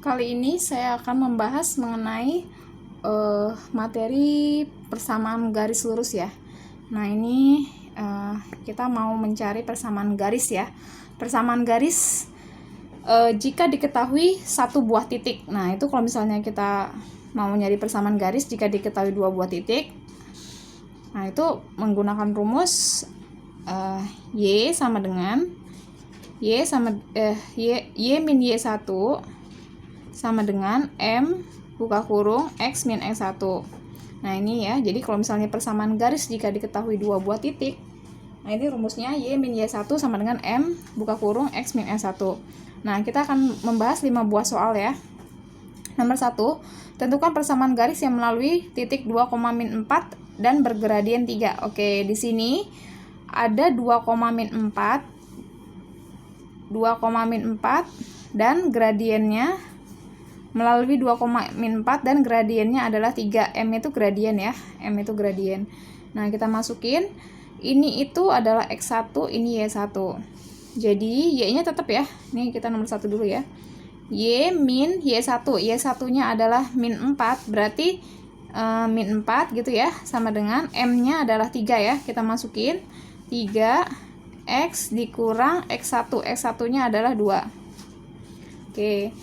Kali ini saya akan membahas mengenai materi persamaan garis lurus ya. Nah ini kita mau mencari persamaan garis ya. Persamaan garis jika diketahui satu buah titik. Nah itu kalau misalnya kita mau nyari persamaan garis jika diketahui dua buah titik. Nah itu menggunakan rumus y sama dengan y min y1 sama dengan M buka kurung X min X1. Nah ini ya, jadi kalau misalnya persamaan garis jika diketahui dua buah titik, nah ini rumusnya Y min Y1 sama dengan M buka kurung X min X1. Nah kita akan membahas 5 buah soal ya. Nomor 1, tentukan persamaan garis yang melalui titik 2, min 4 dan bergradien 3. Oke, di sini ada 2, min 4 dan gradiennya melalui 2, min 4 dan gradiennya adalah 3. M itu gradien ya, M itu gradien. Nah kita masukin, ini itu adalah X1, ini Y1. Jadi Y nya tetap ya, ini kita nomor 1 dulu ya, Y min Y1, Y1 nya adalah min 4, berarti min 4 gitu ya, sama dengan M nya adalah 3 ya, kita masukin 3 X dikurang X1, X1 nya adalah 2. Oke,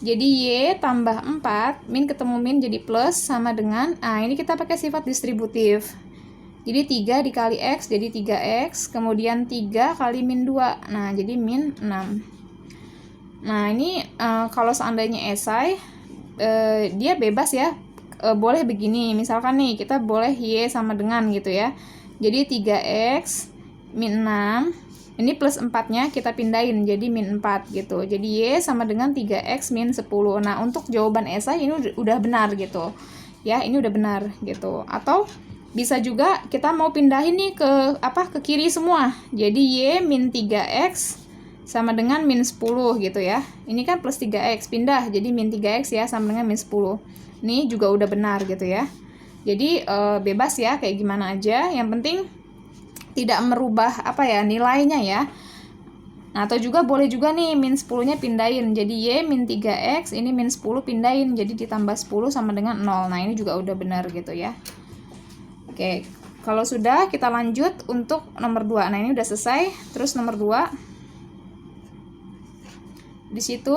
jadi Y tambah 4, min ketemu min jadi plus sama dengan, ini kita pakai sifat distributif. Jadi 3 dikali X jadi 3X, kemudian 3 kali min 2, nah jadi min 6. Nah ini kalau seandainya esai, dia bebas ya, boleh begini, misalkan nih kita boleh Y sama dengan gitu ya. Jadi 3X min 6, ini plus 4-nya kita pindahin jadi min 4 gitu. Jadi Y sama dengan 3X min 10. Nah, untuk jawaban esai ini udah benar gitu. Ya, ini udah benar gitu. Atau bisa juga kita mau pindahin nih ke kiri semua. Jadi Y min 3X sama dengan min 10 gitu ya. Ini kan plus 3X, pindah jadi min 3X ya sama dengan min 10. Ini juga udah benar gitu ya. Jadi bebas ya kayak gimana aja, yang penting tidak merubah nilainya ya. Nah, atau juga boleh juga nih min 10-nya pindahin. Jadi Y min 3X, ini min 10 pindahin. Jadi ditambah 10 sama dengan 0. Nah, ini juga udah benar gitu ya. Oke, kalau sudah kita lanjut untuk nomor 2. Nah, ini udah selesai. Terus nomor 2. Di situ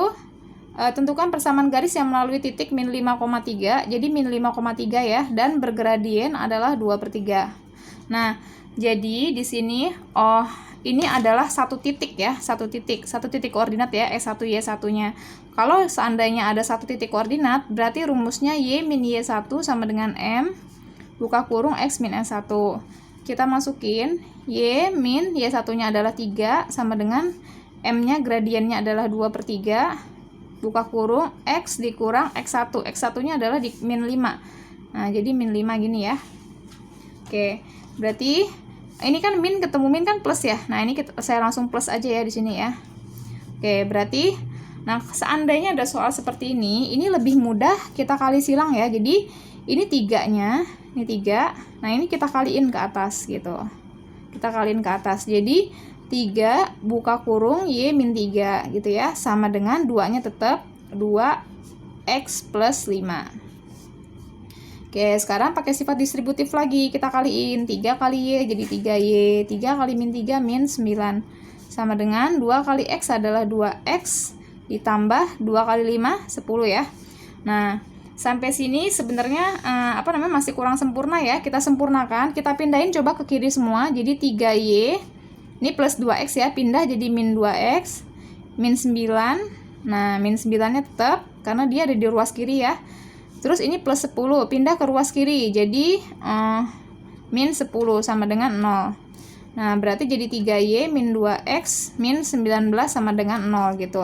tentukan persamaan garis yang melalui titik min 5,3. Jadi min 5,3 ya, dan bergradien adalah 2/3. Nah, jadi di sini ini adalah satu titik ya, satu titik koordinat ya, X1 Y1-nya. Kalau seandainya ada satu titik koordinat, berarti rumusnya Y min Y1 sama dengan M buka kurung X min X1. Kita masukin Y min Y1-nya adalah 3 sama dengan M-nya gradiennya adalah 2/3 buka kurung X dikurang X1. X1-nya adalah di min 5. Nah, jadi min 5 gini ya. Oke, berarti ini kan min ketemu min kan plus ya. Nah, ini saya langsung plus aja ya di sini ya. Oke, berarti seandainya ada soal seperti ini lebih mudah kita kali silang ya. Jadi ini 3-nya, ini 3. Nah, ini kita kaliin ke atas gitu. Kita kaliin ke atas. Jadi 3 buka kurung Y min 3 gitu ya, sama dengan 2-nya tetap 2X plus 5. Oke, sekarang pakai sifat distributif lagi, kita kaliin 3 kali Y jadi 3Y, 3 kali min 3 min 9, sama dengan 2 kali X adalah 2X, ditambah 2 kali 5, 10 ya. Nah, sampai sini sebenarnya masih kurang sempurna ya, kita sempurnakan, kita pindahin coba ke kiri semua, jadi 3Y, ini plus 2X ya, pindah jadi min 2X, min 9, nah min 9-nya tetap, karena dia ada di ruas kiri ya. Terus ini plus 10, pindah ke ruas kiri, jadi min 10 sama dengan 0. Nah, berarti jadi 3Y min 2X min 19 sama dengan 0 gitu.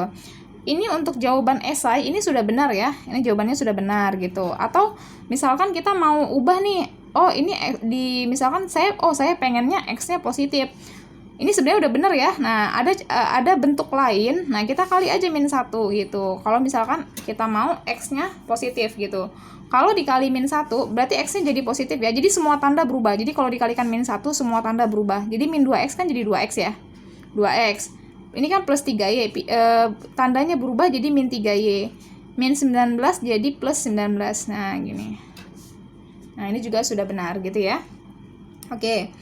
Ini untuk jawaban esai, ini sudah benar ya, ini jawabannya sudah benar gitu. Atau misalkan kita mau ubah nih, ini misalkan saya pengennya X-nya positif. Ini sebenarnya udah bener ya. Nah, ada bentuk lain. Nah, kita kali aja min 1 gitu. Kalau misalkan kita mau X-nya positif gitu. Kalau dikali min 1, berarti X-nya jadi positif ya. Jadi semua tanda berubah. Jadi kalau dikalikan min 1, semua tanda berubah. Jadi min 2X kan jadi 2X ya. 2X. Ini kan plus 3Y. Tandanya berubah jadi min 3Y. min 19 jadi plus 19. Nah, gini. Nah, ini juga sudah benar gitu ya. Oke.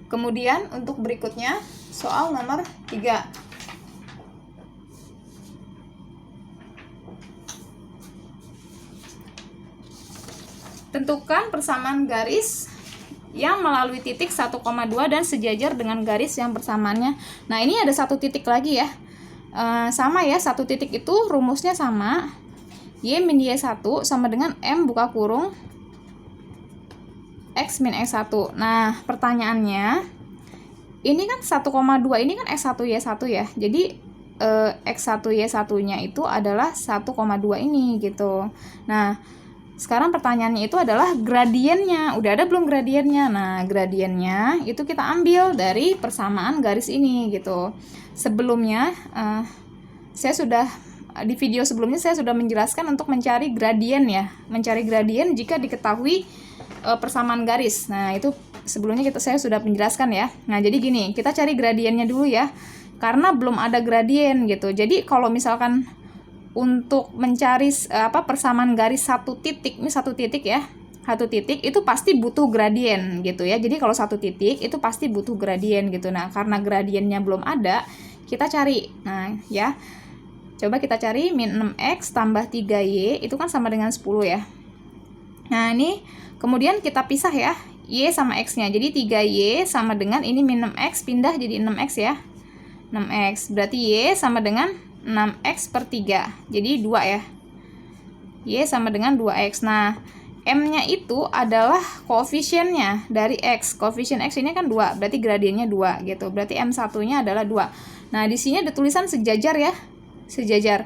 Kemudian untuk berikutnya soal nomor 3. Tentukan persamaan garis yang melalui titik 1,2 dan sejajar dengan garis yang persamaannya. Nah, ini ada satu titik lagi ya. Sama ya, satu titik itu rumusnya sama. Y min Y1 sama dengan M buka kurung X min X1. Nah, pertanyaannya, ini kan 1,2, ini kan X1 Y1 ya. Jadi, X1 Y1-nya itu adalah 1,2 ini gitu. Nah, sekarang pertanyaannya itu adalah gradiennya. Udah ada belum gradiennya? Nah, gradiennya itu kita ambil dari persamaan garis ini gitu. Sebelumnya, saya sudah di video sebelumnya saya sudah menjelaskan untuk mencari gradien ya. Mencari gradien jika diketahui persamaan garis. Nah, itu sebelumnya saya sudah menjelaskan ya. Nah, jadi gini, kita cari gradiennya dulu ya. Karena belum ada gradien gitu. Jadi kalau misalkan untuk mencari persamaan garis satu titik, ini satu titik ya, satu titik itu pasti butuh gradien gitu ya. Jadi kalau satu titik itu pasti butuh gradien gitu. Nah, karena gradiennya belum ada, kita cari. Nah, ya, coba kita cari min 6x tambah 3y itu kan sama dengan 10 ya. Nah, ini kemudian kita pisah ya, y sama x-nya. Jadi 3y sama dengan ini min 6x pindah jadi 6x ya. 6x berarti y sama dengan 6x per 3, jadi 2 ya. Y sama dengan 2x. Nah, M-nya itu adalah koefisiennya dari X. Koefisien X ini kan 2, berarti gradiennya 2 gitu. Berarti M1-nya adalah 2. Nah, di sini ada tulisan sejajar ya. Sejajar.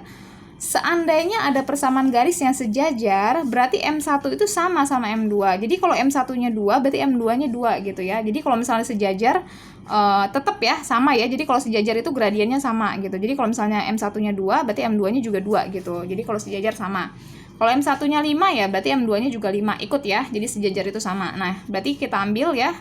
Seandainya ada persamaan garis yang sejajar, berarti M1 itu sama M2. Jadi kalau M1-nya 2, berarti M2-nya 2 gitu ya. Jadi kalau misalnya sejajar, tetap ya sama ya. Jadi kalau sejajar itu gradiennya sama gitu. Jadi kalau misalnya M1-nya 2, berarti M2-nya juga 2 gitu. Jadi kalau sejajar sama. Kalau M1-nya 5 ya, berarti M2-nya juga 5. Ikut ya. Jadi sejajar itu sama. Nah, berarti kita ambil ya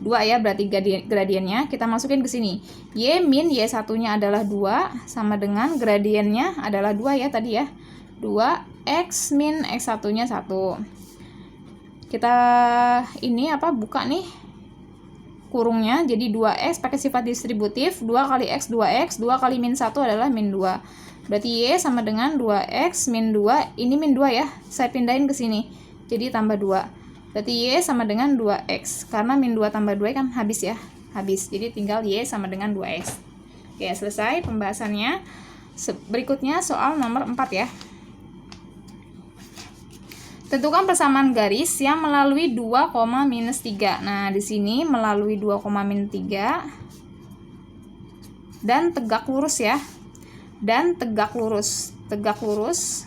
2 ya, berarti gradiennya kita masukin ke sini. Y min Y1-nya adalah 2 sama dengan gradiennya adalah 2 ya tadi ya. 2x min X1-nya 1. Kita ini buka nih kurungnya jadi 2x pakai sifat distributif, 2 kali x 2x, 2 kali min 1 adalah min 2. Berarti y sama dengan 2x min 2, ini min 2 ya. Saya pindahin ke sini. Jadi tambah 2. Berarti y sama dengan 2x. Karena min 2 tambah 2 kan habis ya. Habis. Jadi tinggal y sama dengan 2x. Oke, selesai pembahasannya. Berikutnya soal nomor 4 ya. Tentukan persamaan garis yang melalui 2, minus 3. Nah, di sini melalui 2, minus 3 dan tegak lurus ya. Dan tegak lurus. Tegak lurus.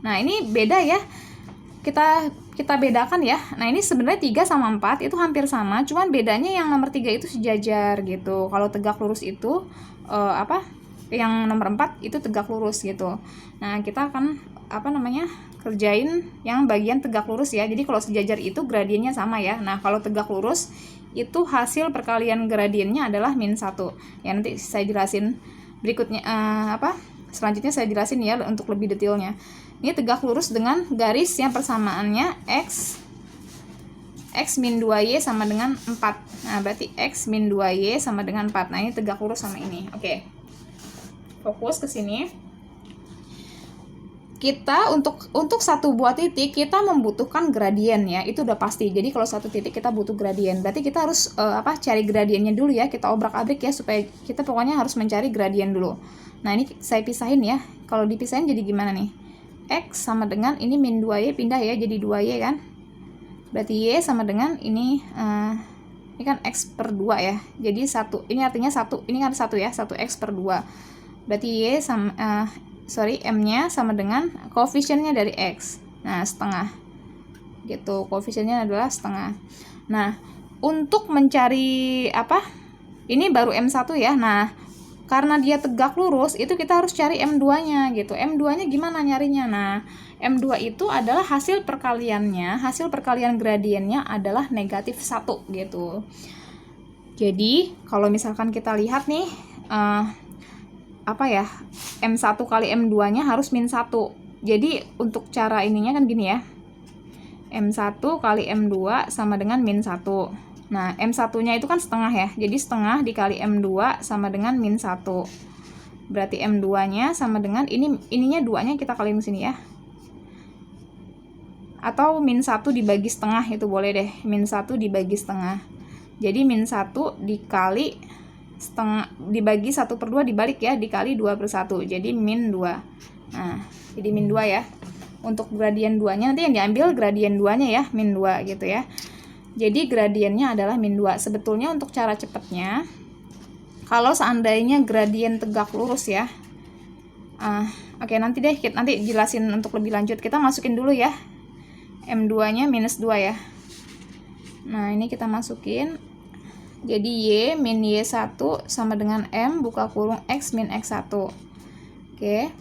Nah, ini beda ya. Kita bedakan ya. Nah, ini sebenarnya 3 sama 4 itu hampir sama, cuman bedanya yang nomor 3 itu sejajar gitu. Kalau tegak lurus itu yang nomor 4 itu tegak lurus gitu. Nah, kita akan kerjain yang bagian tegak lurus ya. Jadi kalau sejajar itu gradiennya sama ya. Nah, kalau tegak lurus itu hasil perkalian gradiennya adalah min 1. Ya, nanti saya jelasin berikutnya selanjutnya saya jelasin ya untuk lebih detailnya. Ini tegak lurus dengan garis yang persamaannya x min 2y sama dengan 4. Nah, berarti x min 2y sama dengan 4. Nah, ini tegak lurus sama ini. Oke. Fokus ke sini. Kita untuk satu buah titik kita membutuhkan gradien ya, itu udah pasti. Jadi kalau satu titik kita butuh gradien, berarti kita harus cari gradiennya dulu ya, kita obrak-abrik ya, supaya kita pokoknya harus mencari gradien dulu. Nah, ini saya pisahin ya. Kalau dipisahin jadi gimana nih? X sama dengan ini min 2y pindah ya jadi 2y kan, berarti y sama dengan ini kan x per 2 ya, jadi 1, ini artinya 1, ini kan 1 ya, 1x per 2, berarti y sama M-nya sama dengan koefisiennya dari X. Nah, setengah. Gitu, koefisiennya adalah setengah. Nah, untuk mencari ini baru M1 ya. Nah, karena dia tegak lurus, itu kita harus cari M2-nya gitu. M2-nya gimana nyarinya? Nah, M2 itu adalah hasil perkaliannya, hasil perkalian gradiennya adalah negatif 1 gitu. Jadi, kalau misalkan kita lihat nih, apa ya, M1 kali M2 nya harus min 1. Jadi untuk cara ininya kan gini ya, M1 kali M2 sama dengan min 1. Nah, M1 nya itu kan setengah ya, jadi setengah dikali M2 sama dengan min 1. Berarti M2 nya sama dengan, ininya 2 nya kita kaliin sini ya, atau min 1 dibagi setengah itu boleh deh, min 1 dibagi setengah. Jadi min 1 dikali setengah, dibagi 1/2 dibalik ya, dikali 2/1, jadi min 2. Nah, jadi min 2 ya. Untuk gradien 2 nya nanti yang diambil gradien 2 nya ya, min 2 gitu ya. Jadi gradiennya adalah min 2. Sebetulnya untuk cara cepatnya, kalau seandainya gradien tegak lurus ya, oke, nanti deh, nanti jelasin untuk lebih lanjut. Kita masukin dulu ya, M2 nya minus 2 ya. Nah, ini kita masukin. Jadi Y min Y1 sama dengan M buka kurung X min X1. Oke.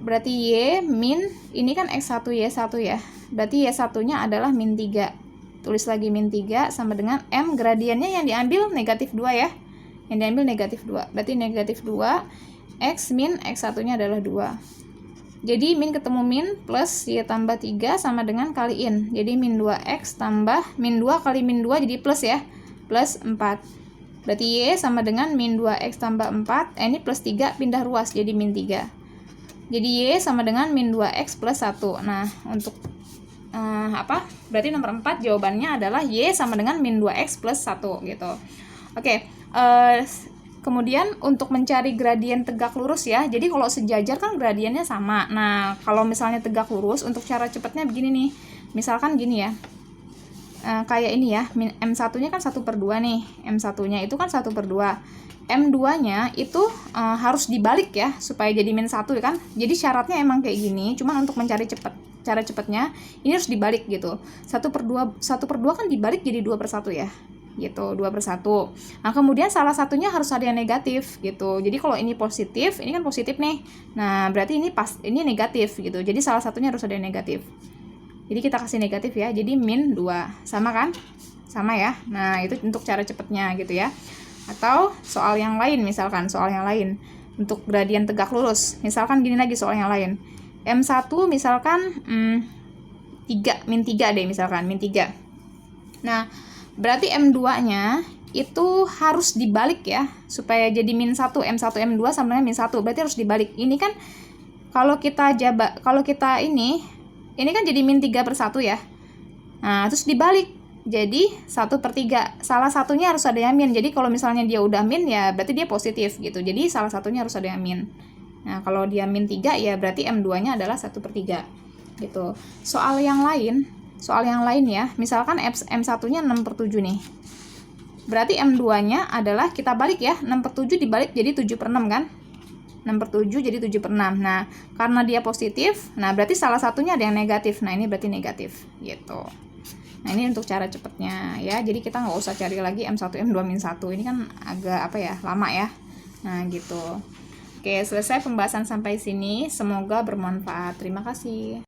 Berarti Y min, ini kan X1 Y1 ya. Berarti Y1-nya adalah min 3. Tulis lagi min 3 sama dengan M, gradiennya yang diambil negatif 2 ya. Yang diambil negatif 2. Berarti negatif 2, X min X1-nya adalah 2. Jadi min ketemu min plus Y tambah 3 sama dengan kaliin. Jadi min 2X tambah min 2 kali min 2 jadi plus ya. Plus 4. Berarti Y sama dengan min 2X tambah 4. Ini plus 3 pindah ruas jadi min 3. Jadi Y sama dengan min 2X plus 1. Nah, untuk berarti nomor 4 jawabannya adalah Y sama dengan min 2X plus 1 gitu. Oke, kemudian untuk mencari gradien tegak lurus ya. Jadi kalau sejajar kan gradiennya sama. Nah, kalau misalnya tegak lurus, untuk cara cepatnya begini nih. Misalkan gini ya. Kayak ini ya, M1-nya kan 1/2 nih. M1-nya itu kan 1/2. M2-nya itu harus dibalik ya, supaya jadi min 1 ya kan. Jadi syaratnya emang kayak gini, cuman untuk mencari cara cepatnya, ini harus dibalik gitu. 1/2 kan dibalik jadi 2/1 ya. Gitu, 2/1. Nah, kemudian salah satunya harus ada yang negatif gitu. Jadi kalau ini positif, ini kan positif nih. Nah, berarti ini negatif gitu. Jadi salah satunya harus ada yang negatif. Jadi kita kasih negatif ya, jadi min 2. Sama kan? Sama ya. Nah, itu untuk cara cepatnya gitu ya. Atau soal yang lain, misalkan soal yang lain. Untuk gradien tegak lurus. Misalkan gini lagi soal yang lain. M1 misalkan min 3 deh misalkan, min 3. Nah, berarti M2-nya itu harus dibalik ya, supaya jadi min 1, M1, M2 sama dengan min 1. Berarti harus dibalik. Ini kan kalau kita ini kan jadi min 3/1 ya. Nah, terus dibalik. Jadi 1/3. Salah satunya harus ada yang min. Jadi kalau misalnya dia udah min ya berarti dia positif gitu. Jadi salah satunya harus ada yang min. Nah, kalau dia min 3 ya berarti M2-nya adalah 1/3. Gitu. Soal yang lain ya. Misalkan M1-nya 6/7 nih. Berarti M2-nya adalah kita balik ya. 6/7 dibalik jadi 7/6 kan? 6/7 jadi 7/6. Nah, karena dia positif, nah berarti salah satunya ada yang negatif. Nah, ini berarti negatif gitu. Nah, ini untuk cara cepatnya ya. Jadi kita nggak usah cari lagi M1, M2, min 1. Ini kan agak lama ya. Nah, gitu. Oke, selesai pembahasan sampai sini. Semoga bermanfaat. Terima kasih.